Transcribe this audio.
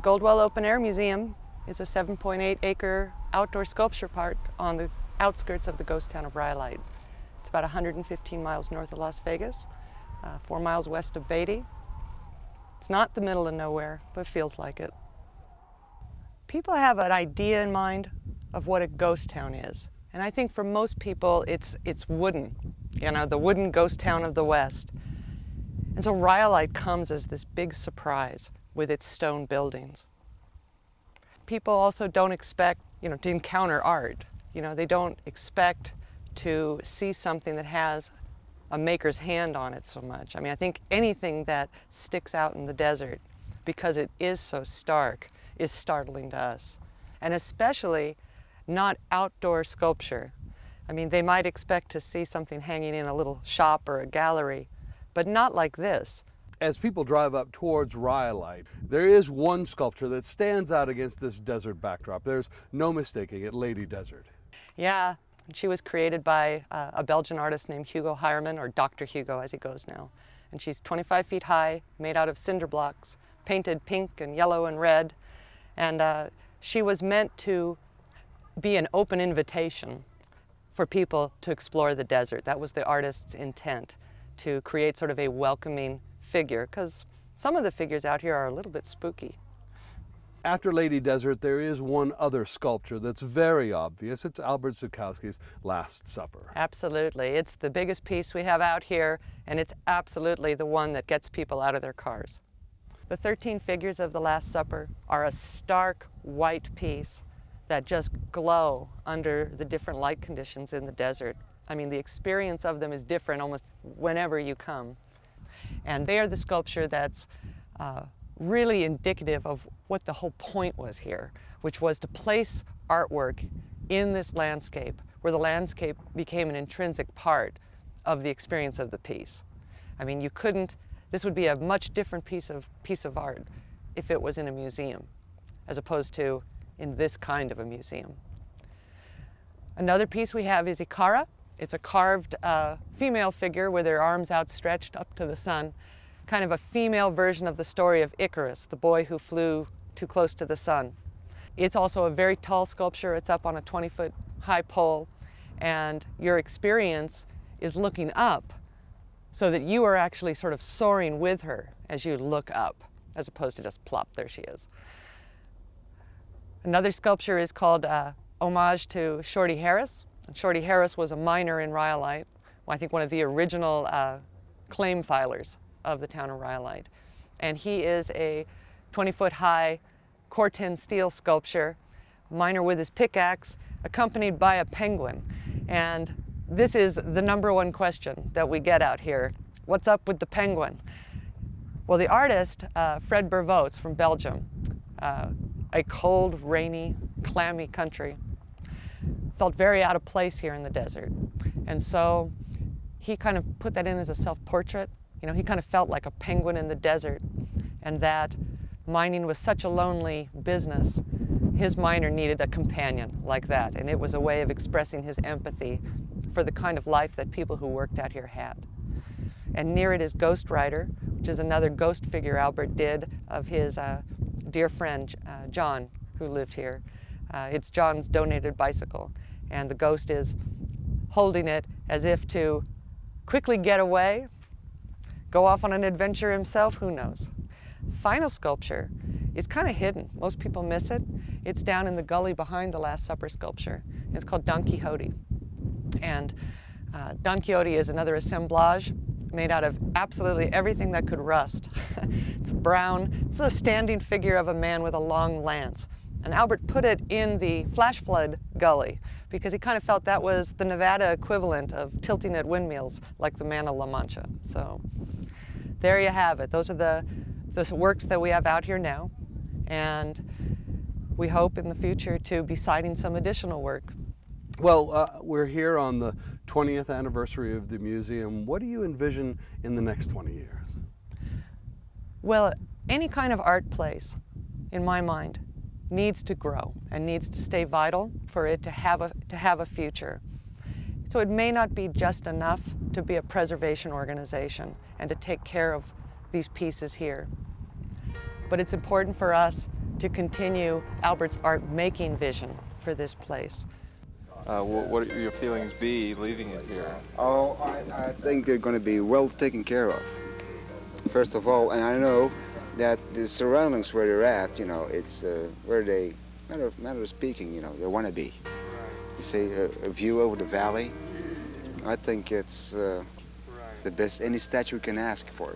Goldwell Open Air Museum is a 7.8-acre outdoor sculpture park on the outskirts of the ghost town of Rhyolite. It's about 115 miles north of Las Vegas, 4 miles west of Beatty. It's not the middle of nowhere, but feels like it. People have an idea in mind of what a ghost town is. And I think for most people, it's wooden, you know, the wooden ghost town of the West. And so Rhyolite comes as this big surprise with its stone buildings. People also don't expect, to encounter art. They don't expect to see something that has a maker's hand on it so much. I think anything that sticks out in the desert, because it is so stark, is startling to us. And especially not outdoor sculpture. They might expect to see something hanging in a little shop or a gallery, but not like this. As people drive up towards Rhyolite, there is one sculpture that stands out against this desert backdrop. There's no mistaking it, Lady Desert. Yeah, she was created by a Belgian artist named Hugo Heiermann, or Dr. Hugo as he goes now. And she's 25 feet high, made out of cinder blocks, painted pink and yellow and red. And she was meant to be an open invitation for people to explore the desert. That was the artist's intent, to create sort of a welcoming figure, because some of the figures out here are a little bit spooky. After Lady Desert, there is one other sculpture that's very obvious. It's Albert Zukowski's Last Supper. Absolutely. It's the biggest piece we have out here, and it's absolutely the one that gets people out of their cars. The 13 figures of the Last Supper are a stark white piece that just glow under the different light conditions in the desert. The experience of them is different almost whenever you come. And they are the sculpture that's really indicative of what the whole point was here, which was to place artwork in this landscape, where the landscape became an intrinsic part of the experience of the piece. This would be a much different piece of art if it was in a museum, as opposed to in this kind of a museum. Another piece we have is Ikara. It's a carved female figure with her arms outstretched up to the sun, kind of a female version of the story of Icarus, the boy who flew too close to the sun. It's also a very tall sculpture. It's up on a 20-foot high pole, and your experience is looking up so that you are actually sort of soaring with her as you look up, as opposed to just plop, there she is. Another sculpture is called Homage to Shorty Harris. Shorty Harris was a miner in Rhyolite, I think one of the original claim filers of the town of Rhyolite. And he is a 20-foot high Corten steel sculpture, miner with his pickaxe, accompanied by a penguin. And this is the #1 question that we get out here. What's up with the penguin? Well, the artist, Fred Bervoets from Belgium, a cold, rainy, clammy country, felt very out of place here in the desert. And so he kind of put that in as a self-portrait. He kind of felt like a penguin in the desert, and that mining was such a lonely business. His miner needed a companion like that, and it was a way of expressing his empathy for the kind of life that people who worked out here had. And near it is Ghost Rider, which is another ghost figure Albert did of his dear friend, John, who lived here. It's John's donated bicycle, and the ghost is holding it as if to quickly get away, go off on an adventure himself, who knows. Final sculpture is kind of hidden. Most people miss it. It's down in the gully behind the Last Supper sculpture. It's called Don Quixote. And Don Quixote is another assemblage made out of absolutely everything that could rust. It's brown. It's a standing figure of a man with a long lance. And Albert put it in the flash flood gully because he kind of felt that was the Nevada equivalent of tilting at windmills like the Man of La Mancha. So there you have it. Those are the works that we have out here now. And we hope in the future to be citing some additional work. Well, we're here on the 20th anniversary of the museum. What do you envision in the next 20 years? Well, any kind of art place, in my mind, needs to grow and needs to stay vital for it to have a future. So it may not be just enough to be a preservation organization and to take care of these pieces here. But it's important for us to continue Albert's art-making vision for this place. What would your feelings be leaving it here? Oh, I think they're going to be well taken care of, first of all, and I know that the surroundings where they're at, you know, it's where they, matter of speaking, you know, they want to be. You see, a view over the valley, I think it's the best any statue can ask for.